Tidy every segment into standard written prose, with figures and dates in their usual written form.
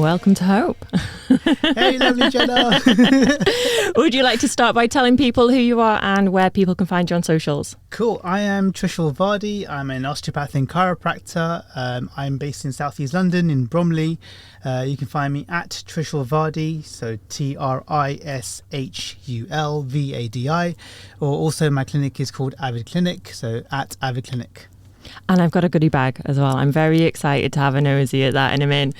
welcome to Hope. Hey, lovely Jenna. Would you like to start by telling people who you are and where people can find you on socials? Cool. I am Trishul Vadi. I'm an osteopath and chiropractor. I'm based in South East London in Bromley. You can find me at Trishul Vadi, so TRISHULVADI, or also my clinic is called Avid Clinic, so at Avid Clinic. And I've got a goodie bag as well. I'm very excited to have a nosy at that in a minute.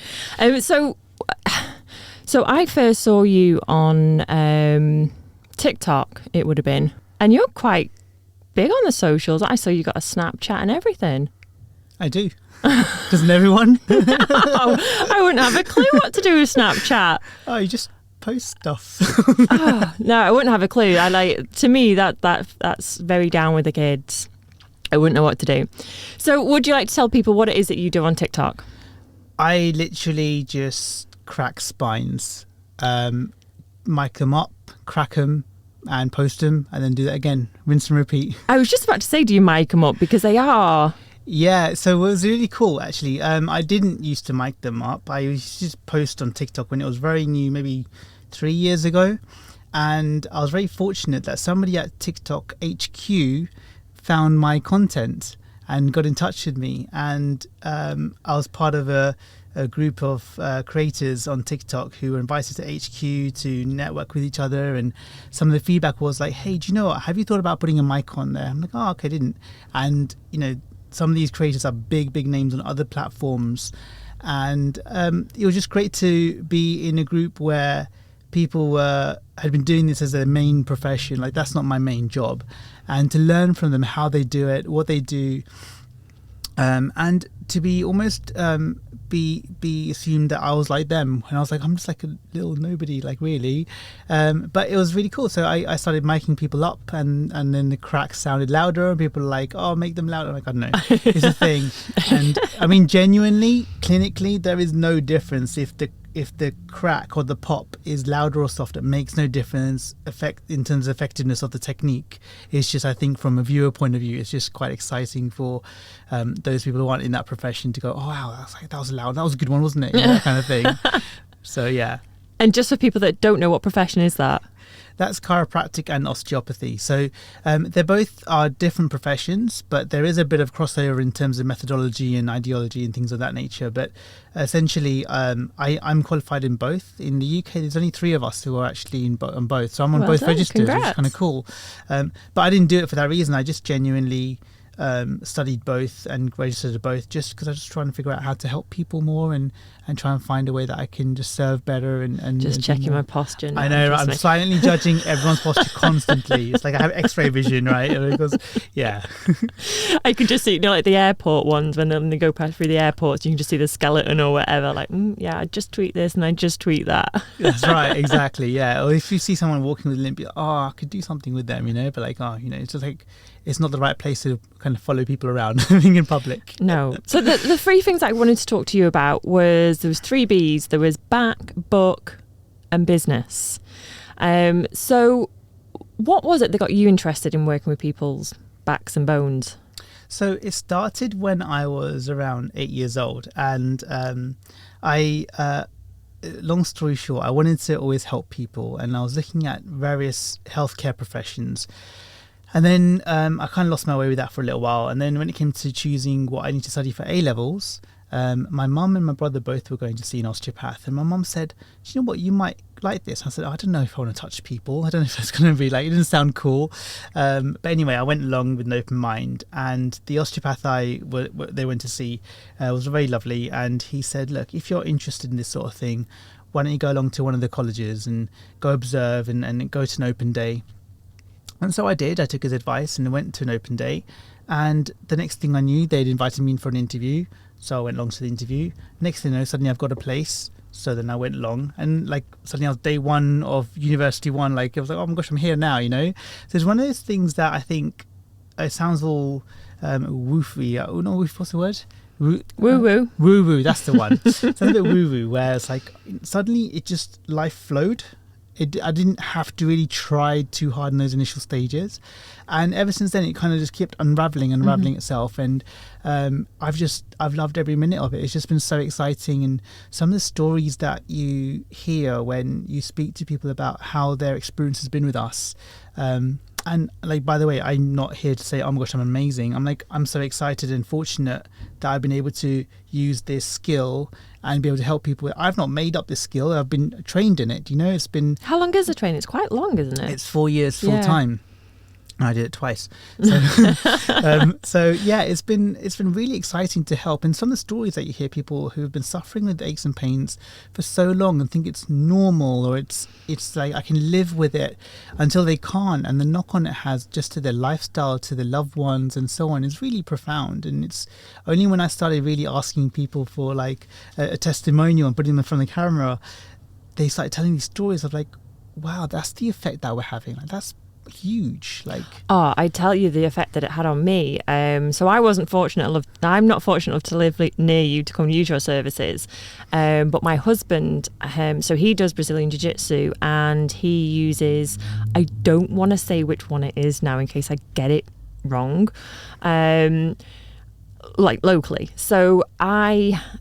So I first saw you on TikTok, it would have been, and you're quite big on the socials. I saw you got a Snapchat and everything. I do. Doesn't everyone? I wouldn't have a clue what to do with Snapchat. Oh, you just post stuff. No, I wouldn't have a clue. To me that's very down with the kids. I wouldn't know what to do. So would you like to tell people what it is that you do on TikTok? I literally just crack spines, mic them up, crack them and post them, and then do that again, rinse and repeat. I was just about to say, do you mic them up? Because they are. Yeah, so it was really cool actually. I didn't used to mic them up. I used to just post on TikTok when it was very new, maybe 3 years ago. And I was very fortunate that somebody at TikTok HQ found my content and got in touch with me. And I was part of a group of creators on TikTok who were invited to HQ to network with each other. And some of the feedback was like, hey, do you know what? Have you thought about putting a mic on there? I'm like, oh, okay, I didn't. And, you know, some of these creators are big names on other platforms. And it was just great to be in a group where people had been doing this as their main profession. Like, that's not my main job. And to learn from them how they do it, what they do, and to be almost be assumed that I was like them. And I was like, I'm just like a little nobody, like, really. But it was really cool. So I started miking people up, and then the cracks sounded louder, and people were like, oh, make them louder. I'm like, I don't know, it's a thing. And I mean, genuinely, clinically, there is no difference if the crack or the pop is louder or softer. It makes no difference in terms of effectiveness of the technique. It's just, I think, from a viewer point of view, it's just quite exciting for those people who aren't in that profession to go, oh wow, that was loud, that was a good one, wasn't it? You know, that kind of thing. So yeah. And just for people that don't know, what profession is that? That's chiropractic and osteopathy. So they both are different professions, but there is a bit of crossover in terms of methodology and ideology and things of that nature. But essentially, I'm qualified in both. In the UK, there's only 3 of us who are actually on both. So I'm on both registered, which is kind of cool. But I didn't do it for that reason. I just genuinely studied both and registered both just because I was just trying to figure out how to help people more and try and find a way that I can just serve better and just checking my posture now. I know, I'm silently judging everyone's posture constantly. It's like I have x-ray vision, right? Because yeah. I can just see, you know, like the airport ones when they go past through the airports, you can just see the skeleton or whatever, like yeah, I just tweet this and I just tweet that. That's right, exactly. Yeah. Or if you see someone walking with a limp, you're like, oh, I could do something with them, you know, but like, oh, you know, it's just like, it's not the right place to kind of follow people around being in public. No. So the 3 things I wanted to talk to you about there was 3 B's. There was back, book and business. So what was it that got you interested in working with people's backs and bones? So it started when I was around 8 years old, and long story short, I wanted to always help people, and I was looking at various healthcare professions. And then I kind of lost my way with that for a little while. And then when it came to choosing what I need to study for A-levels, my mum and my brother both were going to see an osteopath. And my mum said, do you know what, you might like this. I said, I don't know if I want to touch people. I don't know if that's going to be like, it doesn't sound cool. But anyway, I went along with an open mind. And the osteopath they went to see was very lovely. And he said, look, if you're interested in this sort of thing, why don't you go along to one of the colleges and go observe and go to an open day. And so I did. I took his advice and went to an open day. And the next thing I knew, they'd invited me in for an interview. So I went along to the interview. Next thing I know, suddenly I've got a place. So then I went along, and like suddenly I was day 1 of university 1. Like I was like, oh my gosh, I'm here now, you know. So it's one of those things that I think it sounds all woofy. Oh no, what's the word? Woo woo. Woo woo. That's the one. It's a bit woo woo, where it's like suddenly it just life flowed. I didn't have to really try too hard in those initial stages, and ever since then it kind of just kept unraveling itself, and I've loved every minute of it. It's just been so exciting, and some of the stories that you hear when you speak to people about how their experience has been with us, and like, by the way, I'm not here to say, oh my gosh, I'm amazing. I'm so excited and fortunate that I've been able to use this skill and be able to help people. I've not made up this skill. I've been trained in it. You know, it's been... How long is the training? It's quite long, isn't it? It's 4 years full time. I did it twice. So, so yeah, it's been really exciting to help. And some of the stories that you hear, people who have been suffering with aches and pains for so long and think it's normal, or it's like I can live with it, until they can't. And the knock on it has just to their lifestyle, to their loved ones, and so on, is really profound. And it's only when I started really asking people for like a testimonial and putting them in front of the camera, they started telling these stories of like, wow, that's the effect that we're having. Like, that's huge. Like, oh, I tell you the effect that it had on me. So I'm not fortunate enough to live near you to come use your services, but my husband, so he does Brazilian Jiu-Jitsu, and he uses, I don't want to say which one it is now in case I get it wrong, like locally. So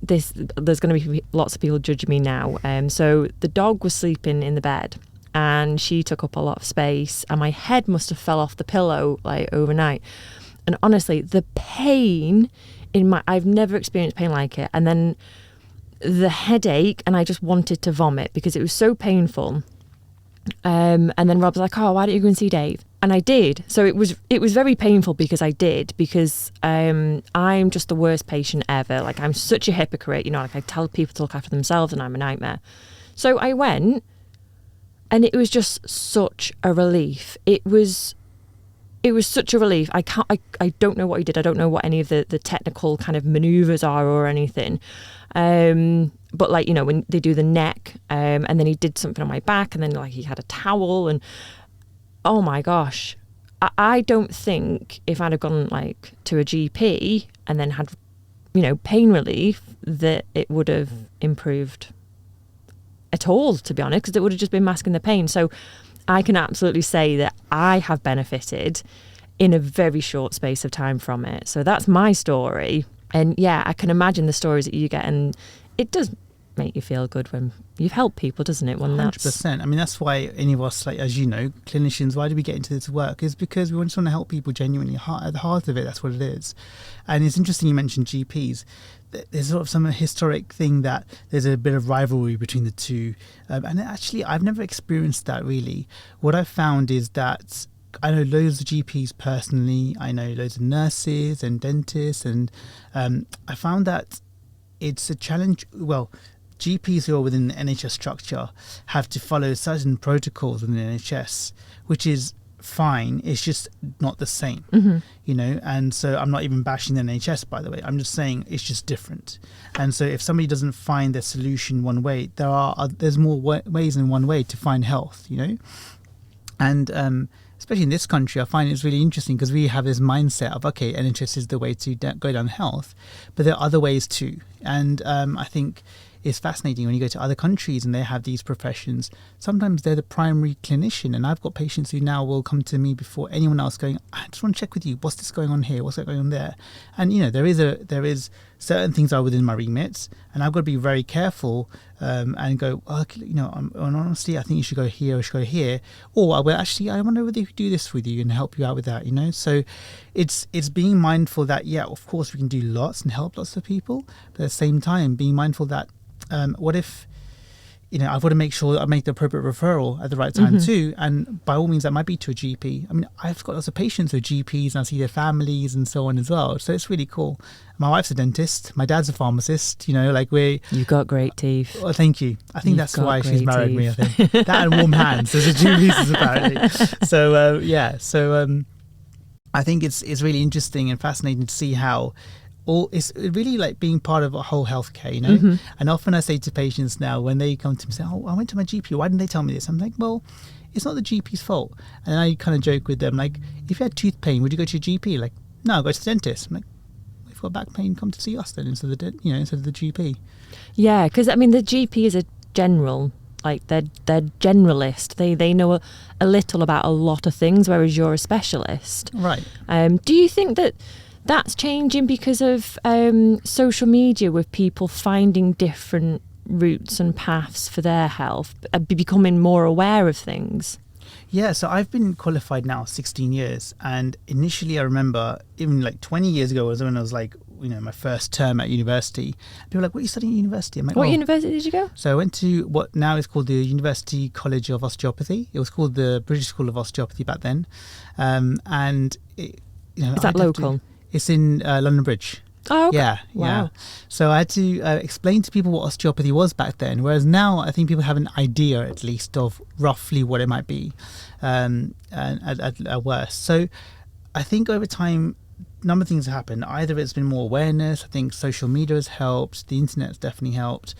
there's going to be lots of people judging me now. So the dog was sleeping in the bed, and she took up a lot of space, and my head must have fell off the pillow like overnight. And honestly, the pain I've never experienced pain like it. And then the headache, and I just wanted to vomit because it was so painful. And then Rob was like, oh, why don't you go and see Dave? And I did. So it was very painful because I'm just the worst patient ever. Like, I'm such a hypocrite, you know, like I tell people to look after themselves and I'm a nightmare. So I went, and it was just such a relief. It was such a relief. I don't know what he did. I don't know what any of the technical kind of maneuvers are or anything. But like, you know, when they do the neck, and then he did something on my back, and then like he had a towel, and oh my gosh, I don't think if I'd have gone like to a GP and then had, you know, pain relief, that it would have improved at all, to be honest, because it would have just been masking the pain. So I can absolutely say that I have benefited in a very short space of time from it. So that's my story. And yeah, I can imagine the stories that you get, and it does make you feel good when you've helped people, doesn't it? When 100%. I mean, that's why any of us, like, as you know, clinicians, why do we get into this work? Is because we just want to help people genuinely. At the heart of it, that's what it is. And it's interesting you mentioned GPs. There's sort of some historic thing that there's a bit of rivalry between the two. And actually, I've never experienced that really. What I've found is that I know loads of GPs personally. I know loads of nurses and dentists. And I found that it's a challenge. Well, GPs who are within the NHS structure have to follow certain protocols within the NHS, which is fine. It's just not the same, you know. And so I'm not even bashing the NHS, by the way. I'm just saying it's just different. And so if somebody doesn't find their solution one way, there's more ways than one way to find health, you know. And especially in this country, I find it's really interesting because we have this mindset of, okay, NHS is the way to go down health, but there are other ways too. And I think it's fascinating when you go to other countries and they have these professions. Sometimes they're the primary clinician, and I've got patients who now will come to me before anyone else, going, I just want to check with you, what's this going on here, what's going on there? And you know, there is certain things are within my remit, and I've got to be very careful and go, oh, you know, honestly, I think you should go here or should go here, or I wonder whether we could do this with you and help you out with that, you know. So it's being mindful that, yeah, of course we can do lots and help lots of people, but at the same time being mindful that what if, you know, I've got to make sure that I make the appropriate referral at the right time too. And by all means, that might be to a GP. I mean, I've got lots of patients with GPs, and I see their families and so on as well. So it's really cool. My wife's a dentist. My dad's a pharmacist. You know, like You've got great teeth. Well, thank you. I think that's why she's married me, I think. That and warm hands. There's a two reasons apparently. So, yeah. So I think it's really interesting and fascinating to see how it's really like being part of a whole healthcare, you know. And often I say to patients now, when they come to me and say, oh, I went to my GP, why didn't they tell me this? I'm like, well, it's not the GP's fault. And I kind of joke with them, like, if you had tooth pain, would you go to your GP? Like, no, go to the dentist. I'm like, if you've got back pain, come to see us then instead of the GP. Yeah, because I mean the GP is a general like they're generalist. They know a little about a lot of things, whereas you're a specialist. Right. Do you think that that's changing because of social media, with people finding different routes and paths for their health, becoming more aware of things? Yeah, so I've been qualified now 16 years, and initially I remember even like 20 years ago was when I was like, my first term at university. People were like, what are you studying at university? I'm like, What university did you go? So I went to what now is called the University College of Osteopathy. It was called the British School of Osteopathy back then. And it, is that local? It's in London Bridge. Oh, okay. Yeah. So I had to explain to people what osteopathy was back then, whereas now I think people have an idea at least of roughly what it might be, and at worst. So I think over time, a number of things have happened. Either it's been more awareness. I think social media has helped. The internet's definitely helped.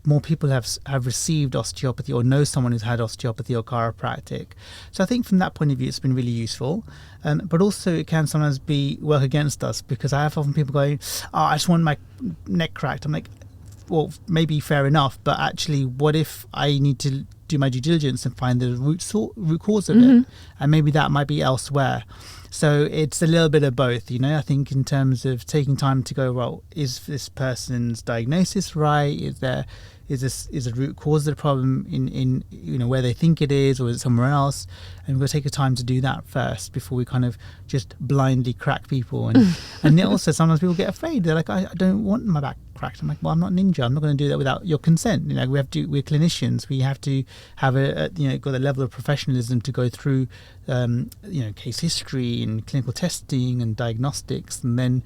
More people have received osteopathy or know someone who's had osteopathy or chiropractic. So I think from that point of view, it's been really useful. But also it can sometimes work against us, because I have often people going, I just want my neck cracked. I'm like, well, maybe fair enough, but actually, what if I need to do my due diligence and find the root cause of it? And maybe that might be elsewhere. So it's a little bit of both, I think, in terms of taking time to go, well, is this person's diagnosis right? Is a root cause of the problem in where they think it is, or is it somewhere else? And we'll take a time to do that first before we kind of just blindly crack people. And and also sometimes people get afraid. They're like, I don't want my back cracked. I'm like, well, I'm not ninja. I'm not going to do that without your consent. We're clinicians. We have to have got a level of professionalism to go through case history and clinical testing and diagnostics, and then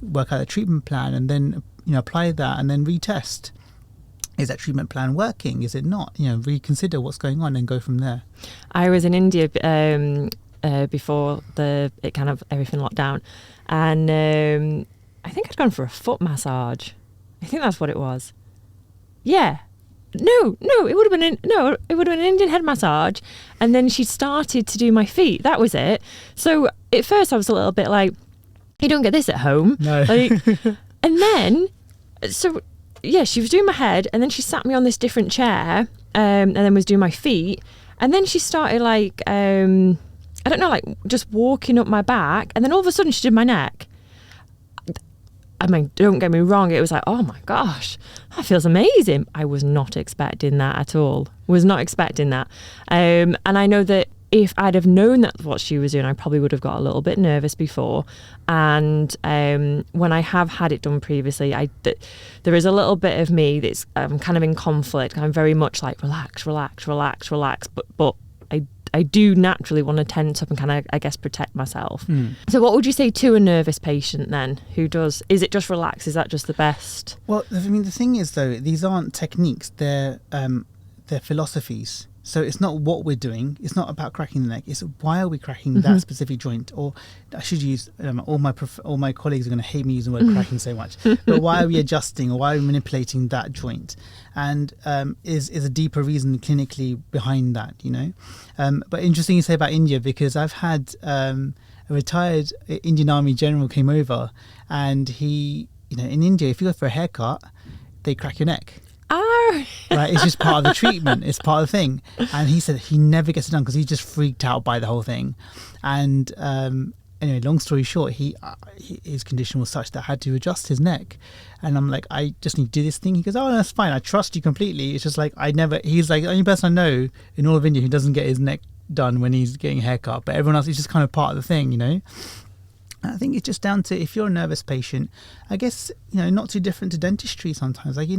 work out a treatment plan, and then apply that, and then retest. Is that treatment plan working? Is it not? Reconsider what's going on and go from there. I was in India before it kind of everything locked down, and I think I'd gone for a foot massage. I think that's what it was. Yeah. No, it would have been an Indian head massage, and then she started to do my feet. That was it. So at first I was a little bit like, you don't get this at home. No. And then she was doing my head, and then she sat me on this different chair, and then was doing my feet, and then she started like I don't know, like just walking up my back, and then all of a sudden she did my neck. I mean, don't get me wrong, it was like, oh my gosh, that feels amazing. I was not expecting that at all. Was not expecting that. And I know that if I'd have known that's what she was doing, I probably would have got a little bit nervous before. And when I have had it done previously, there is a little bit of me that's kind of in conflict. I'm very much like, relax. But I do naturally want to tense up and kind of, I guess, protect myself. So what would you say to a nervous patient then is it just relax? Is that just the best? Well, I mean, the thing is, though, these aren't techniques, they're philosophies. So it's not what we're doing. It's not about cracking the neck. It's why are we cracking that specific joint? Or I should use all my colleagues are going to hate me using the word cracking so much. But why are we adjusting, or why are we manipulating that joint? And is a deeper reason clinically behind that, But interesting you say about India, because I've had a retired Indian Army general came over, and he, in India, if you go for a haircut, they crack your neck. Right, it's just part of the treatment. It's part of the thing. And he said he never gets it done because he's just freaked out by the whole thing. And anyway, long story short, his condition was such that I had to adjust his neck. And I'm like, I just need to do this thing. He goes, oh, that's fine. I trust you completely. It's just like he's like the only person I know in all of India who doesn't get his neck done when he's getting a haircut. But everyone else is just kind of part of the thing, I think it's just down to, if you're a nervous patient, I guess, not too different to dentistry sometimes, like,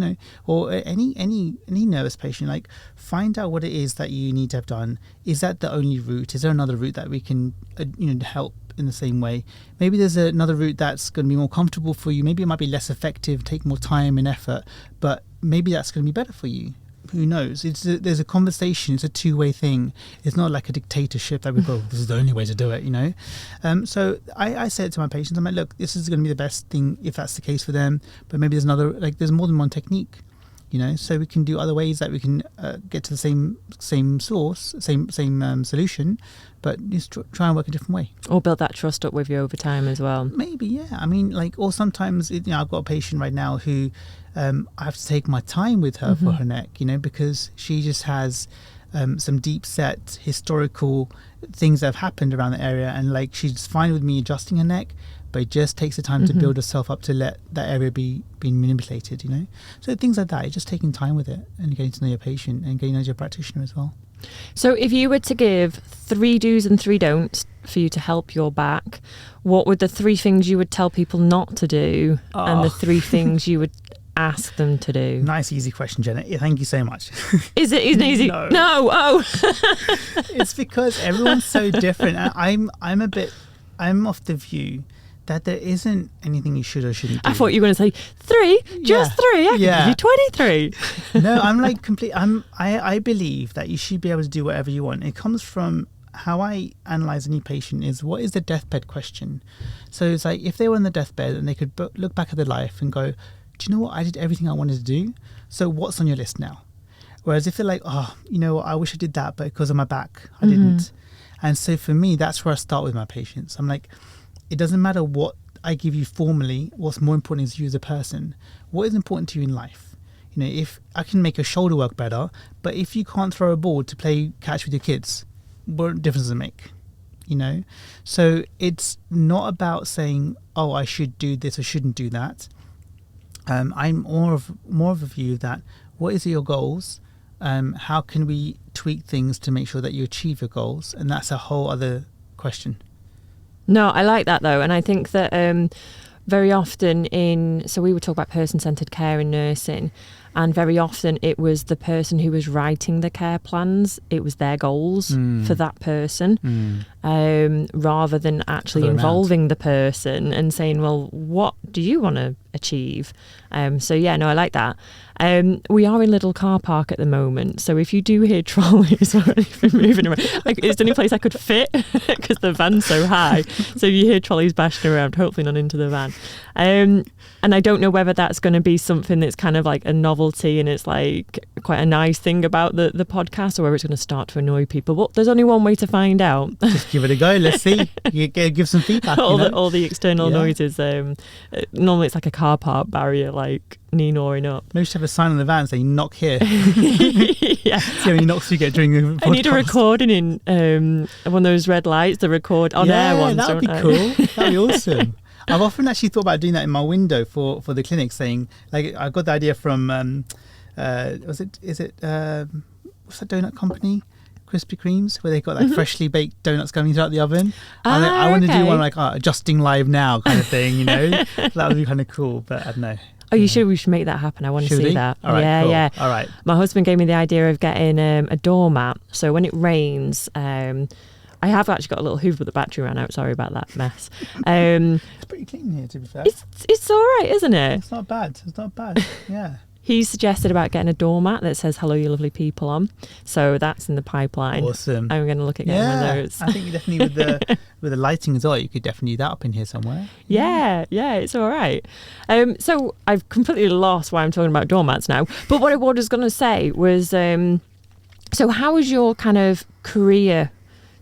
or any nervous patient, like, find out what it is that you need to have done. Is that the only route? Is there another route that we can, help in the same way? Maybe there's another route that's going to be more comfortable for you. Maybe it might be less effective, take more time and effort, but maybe that's going to be better for you. Who knows? There's a conversation. It's a two-way thing. It's not like a dictatorship that we go, this is the only way to do it, So I say it to my patients. I'm like, look, this is going to be the best thing if that's the case for them. But maybe there's more than one technique. so we can do other ways that we can get to the same source, same solution, but just try and work a different way. Or build that trust up with you over time as well. Maybe, yeah. I mean, or sometimes, I've got a patient right now who I have to take my time with her for her neck, because she just has some deep set historical things that have happened around the area, and she's fine with me adjusting her neck, but it just takes the time to build herself up to let that area be manipulated, So things like that, it's just taking time with it and getting to know your patient and getting to know your practitioner as well. So if you were to give 3 do's and 3 don'ts for you to help your back, what would the 3 things you would tell people not to do and the 3 things you would ask them to do? Nice, easy question, Jenna. Yeah, thank you so much. Is it easy? No. Oh. It's because everyone's so different. I'm of the view that there isn't anything you should or shouldn't do. I thought you were going to say 3, just 3. I could give you 23. No, I'm I believe that you should be able to do whatever you want. It comes from how I analyze any patient is, what is the deathbed question? So it's like, if they were on the deathbed and they could look back at their life and go, do you know what? I did everything I wanted to do. So what's on your list now? Whereas if they're like, I wish I did that, but because of my back, I didn't. And so for me, that's where I start with my patients. I'm like, it doesn't matter what I give you formally. What's more important is you as a person. What is important to you in life? If I can make your shoulder work better, but if you can't throw a ball to play catch with your kids, what difference does it make? So it's not about saying, I should do this or shouldn't do that. I'm more of a view that, what is your goals? How can we tweak things to make sure that you achieve your goals? And that's a whole other question. No, I like that though. And I think that very often so we would talk about person-centered care in nursing, and very often it was the person who was writing the care plans, it was their goals for that person, rather than actually involving the person and saying, well, what do you want to achieve? I like that. We are in a little car park at the moment, so if you do hear trolleys or anything moving around, it's the only place I could fit because the van's so high. So if you hear trolleys bashing around, hopefully not into the van. And I don't know whether that's going to be something that's kind of like a novelty and it's like quite a nice thing about the podcast, or whether it's going to start to annoy people. But there's only one way to find out. Just give it a go. Let's see. You give some feedback. all the external noises. Normally it's like a car park barrier, like knee-gnawing up. Maybe you should have a sign on the van saying "knock here." Yeah. See how many knocks you get during the podcast. I need a recording in one of those red lights. The record on air ones. That would be cool. That'd be awesome. I've often actually thought about doing that in my window for the clinic, saying, I got the idea from what's that donut company, Krispy Kremes, where they got freshly baked donuts coming out the oven. I want to do one adjusting live now kind of thing, That would be kind of cool, but I don't know. Oh, we should make that happen. I want to see that. All right, yeah, cool. yeah. All right. My husband gave me the idea of getting a doormat. So when it rains, I have actually got a little Hoover, but the battery ran out. Sorry about that mess. It's pretty clean here, to be fair. It's all right, isn't it? It's not bad. Yeah. He suggested about getting a doormat that says "Hello, you lovely people" on. So that's in the pipeline. Awesome. I'm going to look at getting one of those. I think definitely with the lighting as well, you could definitely do that up in here somewhere. Yeah, it's all right. So I've completely lost why I'm talking about doormats now. But what I was going to say was, so how was your kind of career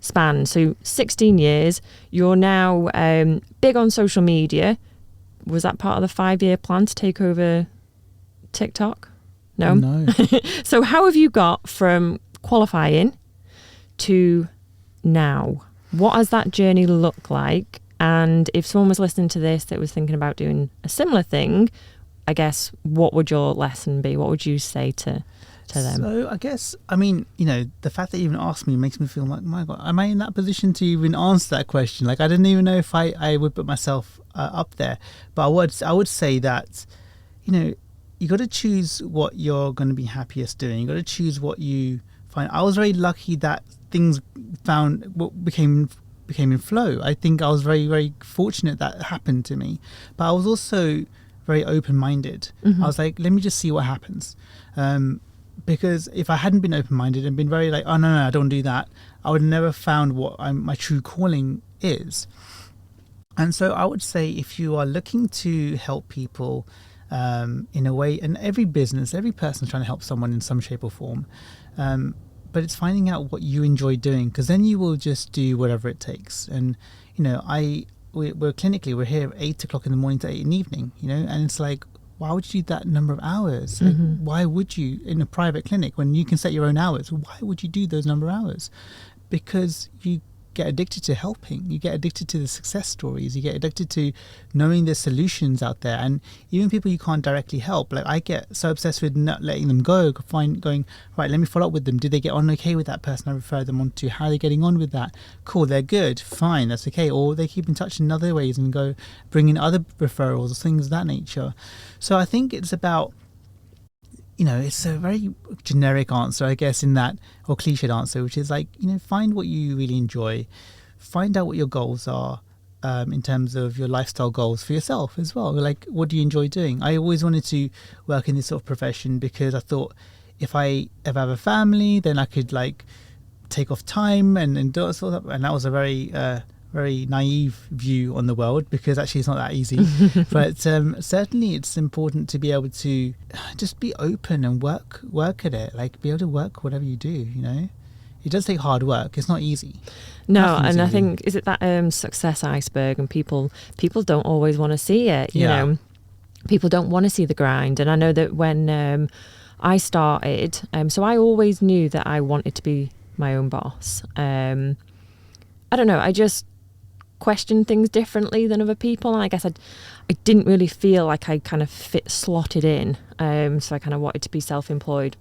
span? So 16 years, you're now big on social media. Was that part of the 5-year plan to take over TikTok? No. So how have you got from qualifying to now? What has that journey looked like? And if someone was listening to this that was thinking about doing a similar thing, I guess, what would your lesson be? What would you say to them? So I guess, the fact that you even asked me makes me feel like, my God, am I in that position to even answer that question? I didn't even know if I would put myself up there. But I would say that, you got to choose what you're going to be happiest doing. You got to choose what you find. I was very lucky that things became in flow. I think I was very, very fortunate that happened to me. But I was also very open-minded. I was like, let me just see what happens. Because if I hadn't been open-minded and been very like, oh no, I don't do that, I would have never found what my true calling is. And so I would say, if you are looking to help people in a way. And every business, every person's trying to help someone in some shape or form. But it's finding out what you enjoy doing, because then you will just do whatever it takes. And, you know, we're here at 8 o'clock in the morning to 8 in the evening, you know, and it's like, why would you do that number of hours? Like, why would you, in a private clinic, when you can set your own hours, why would you do those number of hours? Because you get addicted to helping, you get addicted to the success stories, you get addicted to knowing there's solutions out there. And even people you can't directly help, like I get so obsessed with not letting them go, going, right, let me follow up with them. Did they get on okay with that person I referred them on to? How are they getting on with that? Cool, they're good, fine, that's okay. Or they keep in touch in other ways and go bring in other referrals or things of that nature. So I think it's about, you know, it's a very generic answer, I guess, in that, or cliched answer, which is like, you know, find what you really enjoy, find out what your goals are, in terms of your lifestyle goals for yourself as well. Like, what do you enjoy doing? I always wanted to work in this sort of profession because I thought if I ever have a family, then I could like take off time and do sort of, and that was a very naive view on the world, because actually it's not that easy. But certainly it's important to be able to just be open and work at it, like be able to work whatever you do, you know. It does take hard work, it's not easy. No, Nothing's and I easy. think, is it that success iceberg, and people don't always want to see it, you know. People don't want to see the grind. And I know that when I started, so I always knew that I wanted to be my own boss. I don't know, I just question things differently than other people, and I guess I didn't really feel like I kind of slotted in, so I kind of wanted to be self-employed.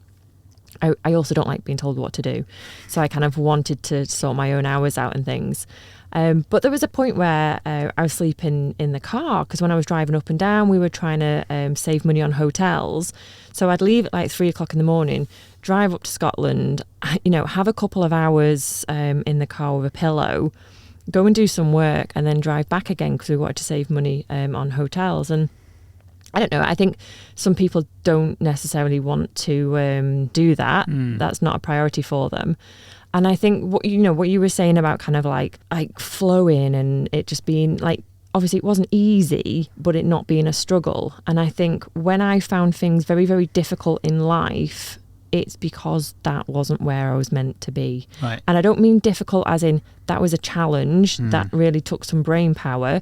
I also don't like being told what to do, so I kind of wanted to sort my own hours out and things. But there was a point where I was sleeping in the car, because when I was driving up and down, we were trying to save money on hotels. So I'd leave at like 3 o'clock in the morning, drive up to Scotland, you know, have a couple of hours in the car with a pillow, go and do some work, and then drive back again, because we wanted to save money on hotels. And I don't know, I think some people don't necessarily want to do that. That's not a priority for them. And I think what you were saying about kind of like flowing, and it just being like, obviously it wasn't easy, but it not being a struggle. And I think when I found things very, very difficult in life, it's because that wasn't where I was meant to be. Right. And I don't mean difficult as in that was a challenge that really took some brain power.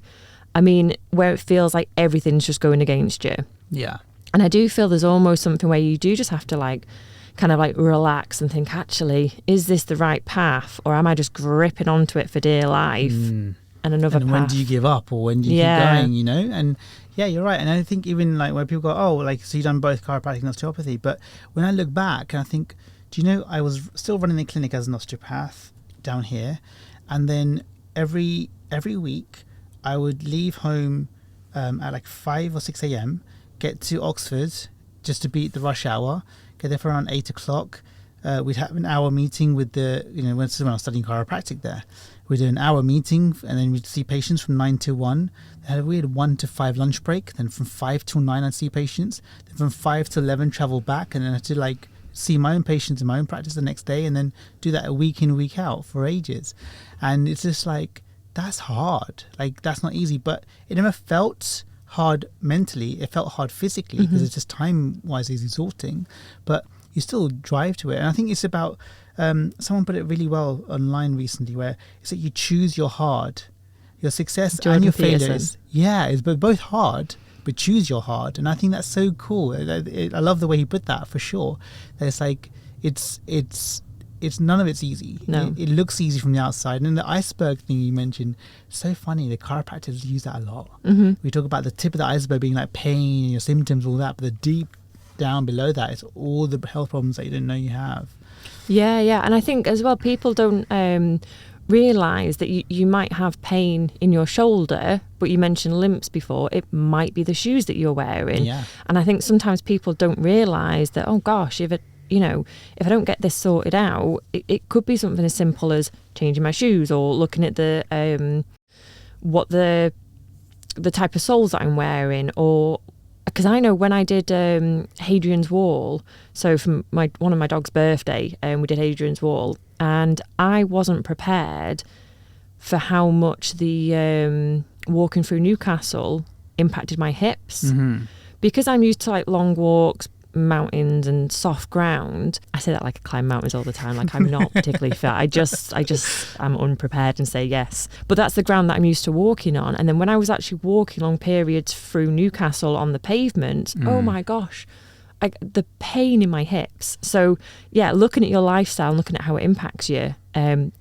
I mean, where it feels like everything's just going against you. Yeah. And I do feel there's almost something where you do just have to like kind of like relax and think, actually, is this the right path, or am I just gripping onto it for dear life? And another path. When do you give up, or when do you keep going, you know? And yeah, you're right. And I think even like when people go, oh, like, so you've done both chiropractic and osteopathy. But when I look back and I think, do you know, I was still running the clinic as an osteopath down here. And then every week I would leave home at like 5 or 6 a.m., get to Oxford just to beat the rush hour, get there for around 8 o'clock. We'd have an hour meeting with the, you know, when I was studying chiropractic there. We'd do an hour meeting, and then we'd see patients from 9 to 1. We had 1 to 5 lunch break. Then from 5 till 9, I'd see patients. Then from 5 to 11, travel back, and then I had to like see my own patients in my own practice the next day, and then do that a week in, week out for ages. And it's just like, that's hard. Like, that's not easy. But it never felt hard mentally. It felt hard physically, because it's just time-wise it's exhausting. But you still drive to it. And I think it's about, someone put it really well online recently, where it's that you choose your hard. Your success Jordan and your Peterson. failures. Yeah, it's both hard, but choose your hard. And I think that's so cool. I love the way he put that, for sure. That it's like, it's none of it's easy. No. It looks easy from the outside. And the iceberg thing you mentioned, so funny. The chiropractors use that a lot. We talk about the tip of the iceberg being like pain and your symptoms, all that, but the deep down below that, it's all the health problems that you didn't know you have. Yeah. And I think as well, people don't realise that you might have pain in your shoulder, but you mentioned limps before. It might be the shoes that you're wearing. Yeah. And I think sometimes people don't realise that, oh gosh, if I don't get this sorted out, it could be something as simple as changing my shoes, or looking at the what the type of soles that I'm wearing, or because I know when I did Hadrian's Wall, so from one of my dog's birthday, we did Hadrian's Wall, and I wasn't prepared for how much the walking through Newcastle impacted my hips. because I'm used to like long walks, mountains and soft ground. I say that like I climb mountains all the time, like I'm not particularly fit. I just I'm unprepared and say yes, but that's the ground that I'm used to walking on. And then when I was actually walking long periods through Newcastle on the pavement, oh my gosh, the pain in my hips. So yeah, looking at your lifestyle and looking at how it impacts you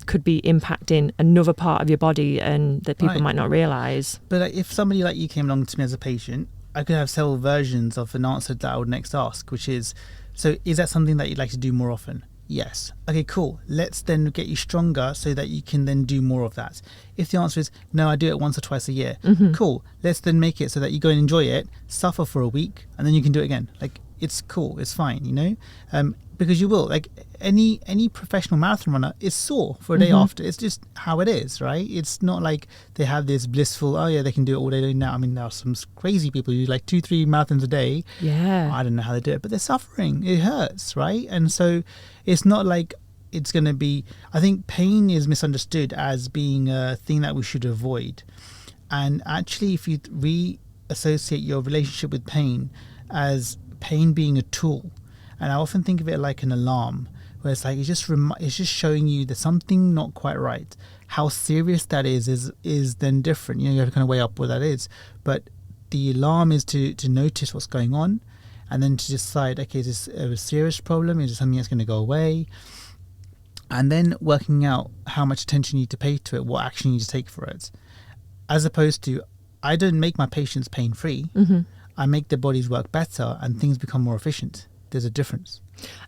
could be impacting another part of your body and that people might not realize. But like, if somebody like you came along to me as a patient, I could have several versions of an answer that I would next ask, which is, so is that something that you'd like to do more often? Yes. Okay, cool. Let's then get you stronger so that you can then do more of that. If the answer is, no, I do it once or twice a year. Cool. Let's then make it so that you go and enjoy it, suffer for a week, and then you can do it again. Like, it's cool. It's fine, you know? Because you will. Like, any professional marathon runner is sore for a day after. It's just how it is, right? It's not like they have this blissful, oh yeah, they can do it all day now. I mean, there are some crazy people who do like 2-3 marathons a day. Yeah. I don't know how they do it, but they're suffering. It hurts, right? And so it's not like it's going to be, I think pain is misunderstood as being a thing that we should avoid. And actually, if you reassociate your relationship with pain as pain being a tool, and I often think of it like an alarm, where it's like it's just showing you there's something not quite right. How serious that is then different. You know, you have to kind of weigh up what that is. But the alarm is to notice what's going on, and then to decide, okay, is this a serious problem? Is it something that's going to go away? And then working out how much attention you need to pay to it, what action you need to take for it. As opposed to, I don't make my patients pain-free. I make their bodies work better and things become more efficient. There's a difference.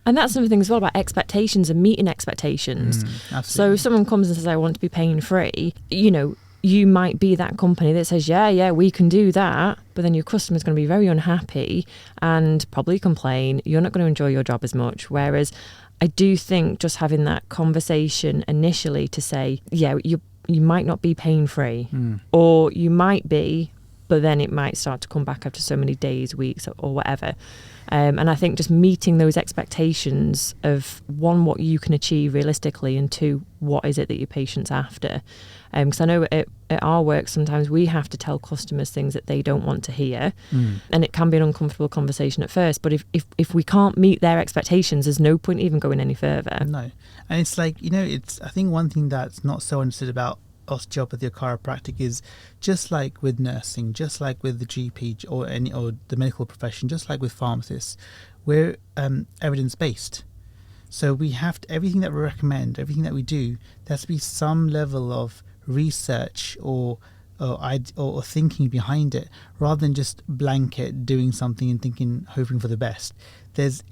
And that's another thing as well about expectations and meeting expectations. So if someone comes and says, I want to be pain-free, you know, you might be that company that says, yeah, we can do that. But then your customer's going to be very unhappy and probably complain. You're not going to enjoy your job as much. Whereas I do think just having that conversation initially to say, yeah, you might not be pain-free or you might be, but then it might start to come back after so many days, weeks or whatever. And I think just meeting those expectations of, one, what you can achieve realistically, and two, what is it that your patient's after. Because I know at our work, sometimes we have to tell customers things that they don't want to hear. And it can be an uncomfortable conversation at first. But if we can't meet their expectations, there's no point even going any further. No. And it's like, you know, I think one thing that's not so understood about osteopathy or chiropractic is, just like with nursing, just like with the GP or the medical profession, just like with pharmacists, we're evidence-based. So we have to, everything that we recommend, everything that we do, there has to be some level of research or thinking behind it, rather than just blanket doing something and hoping for the best. There's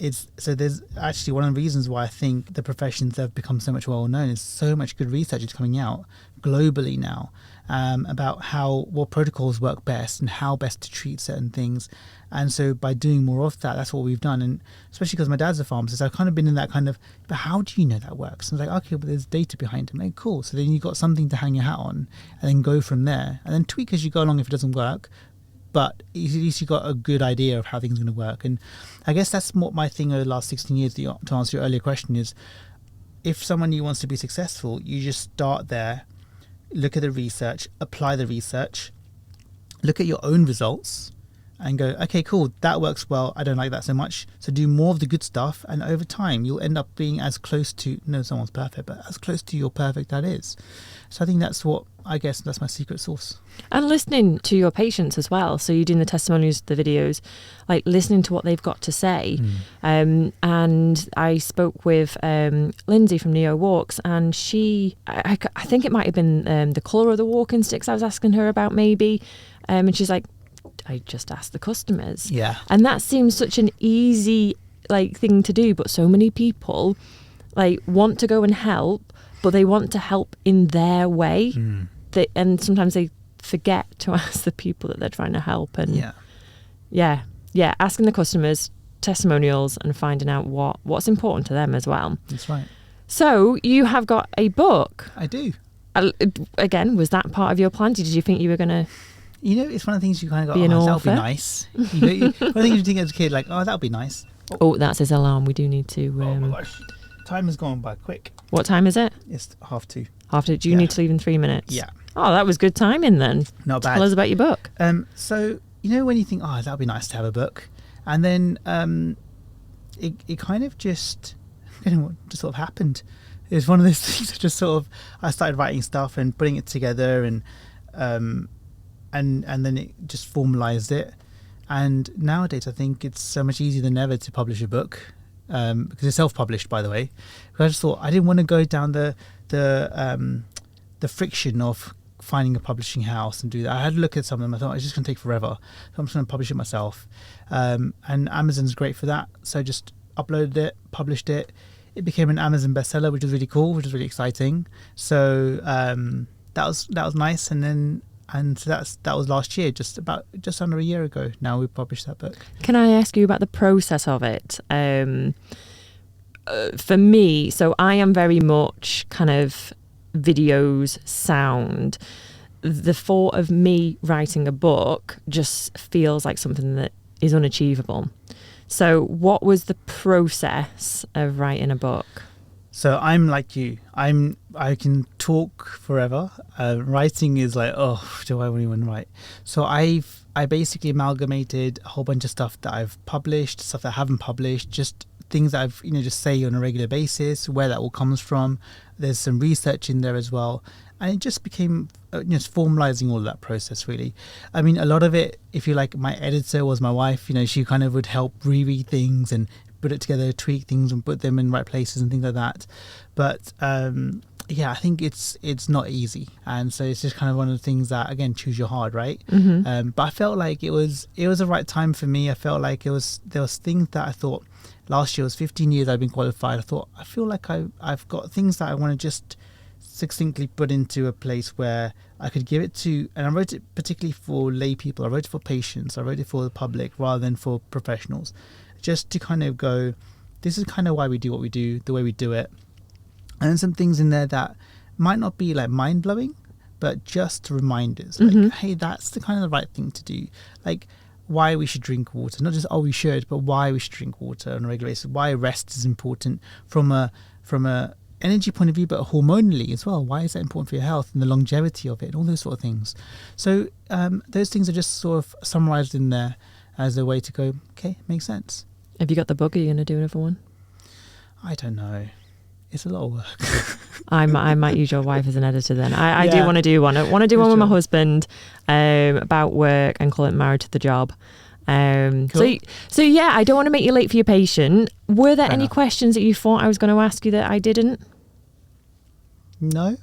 actually one of the reasons why I think the professions have become so much well known is so much good research is coming out globally now about what protocols work best and how best to treat certain things. And so by doing more of that, that's what we've done. And especially because my dad's a pharmacist, I've kind of been in that kind of, but how do you know that works? And it's like, okay, but there's data behind it. Like, cool. So then you've got something to hang your hat on and then go from there and then tweak as you go along if it doesn't work. But at least you got a good idea of how things are going to work. And I guess that's what my thing over the last 16 years, to answer your earlier question, is if someone wants to be successful, you just start there, look at the research, apply the research, look at your own results and go, okay, cool, that works well. I don't like that so much. So do more of the good stuff. And over time, you'll end up being as close to, no, someone's perfect, but as close to your perfect that is. So I think that's my secret sauce. And listening to your patients as well. So you're doing the testimonials, the videos, like listening to what they've got to say. And I spoke with Lindsay from Neo Walks, and I think it might have been the colour of the walking sticks I was asking her about maybe. And she's like, I just ask the customers. Yeah. And that seems such an easy thing to do, but so many people want to go and help, but they want to help in their way. And sometimes they forget to ask the people that they're trying to help. And asking the customers, testimonials, and finding out what's important to them as well. That's right. So you have got a book. I do. Again, was that part of your plan? Did you think you were going to... You know, it's one of the things you kind of go, that'll be nice. One of the things you think as a kid, like, oh, that'll be nice. Oh, that's his alarm. We do need to... oh my gosh. Time has gone by quick. What time is it? It's 2:30. 2:30. Do you need to leave in 3 minutes? Yeah. Oh, that was good timing then. Not bad. Tell us about your book. So you know when you think, oh, that'd be nice to have a book, and then it kind of just, you know, just sort of happened. It was one of those things that just sort of, I started writing stuff and putting it together, and then it just formalized it. And nowadays, I think it's so much easier than ever to publish a book, because it's self-published, by the way. But I just thought I didn't want to go down the friction of finding a publishing house and do that. I had to look at some of them. I thought it's just going to take forever, so I'm just going to publish it myself. And Amazon's great for that. So I just uploaded it, published it. It became an Amazon bestseller, which was really cool, which was really exciting. So that was nice. So that was last year, just under a year ago. Now we published that book. Can I ask you about the process of it? For me, so I am very much kind of videos, sound. The thought of me writing a book just feels like something that is unachievable. So what was the process of writing a book? So I'm like you. I can talk forever. Writing is like, oh, do I really want to write? So I basically amalgamated a whole bunch of stuff that I've published, stuff that I haven't published, just things that I've just say on a regular basis, where that all comes from. There's some research in there as well, and it just became just formalizing all of that process, really. I mean, a lot of it, if you like, my editor was my wife. She kind of would help reread things and put it together, tweak things and put them in right places and things like that. But I think it's not easy, and so it's just kind of one of the things that, again, choose your hard, right? Mm-hmm. But I felt like it was the right time for me. I felt like there was things that I thought, last year was 15 years I've been qualified. I feel like I've got things that I want to just succinctly put into a place where I could give it to, and I wrote it particularly for lay people. I wrote it for patients. I wrote it for the public rather than for professionals, just to kind of go, this is kind of why we do what we do, the way we do it. And then some things in there that might not be like mind-blowing, but just reminders. Like, hey, that's the kind of the right thing to do. Like, why we should drink water. Not just, oh, we should, but why we should drink water on a regular basis. Why rest is important from a energy point of view, but hormonally as well. Why is that important for your health and the longevity of it and all those sort of things. So those things are just sort of summarized in there as a way to go, okay, makes sense. Have you got the book? Are you going to do another one? I don't know. It's a lot of work. I might use your wife as an editor then. I do want to do one. I want to do one with my husband about work and call it Married to the Job. Cool. So yeah, I don't want to make you late for your patient. Were there any questions that you thought I was going to ask you that I didn't? No.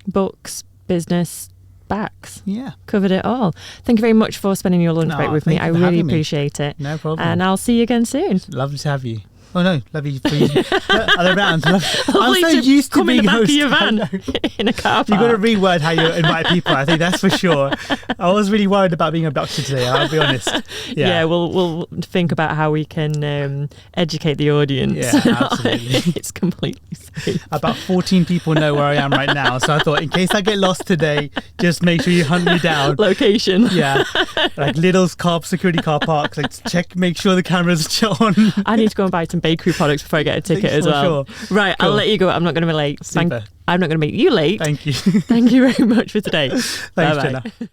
Books, business, backs. Yeah. Covered it all. Thank you very much for spending your lunch break with me. I really appreciate it. No problem. And I'll see you again soon. Lovely to have you. Oh no, love you for you. Other round. I'm so used to come being in the back host. of your van in a car park. You've got to reword how you invite people. I think that's for sure. I was really worried about being abducted today. I'll be honest. Yeah, we'll think about how we can educate the audience. Yeah, absolutely. It's completely safe. About 14 people know where I am right now, so I thought, in case I get lost today, just make sure you hunt me down. Location. Yeah, like Lidl's security car park. Like make sure the camera's on. I need to go and buy some bakery products before I get a ticket as well. Sure. Right, cool. I'll let you go. I'm not going to be late. Super. I'm not going to make you late. Thank you. Thank you very much for today. Thanks, Bye-bye. Jenna.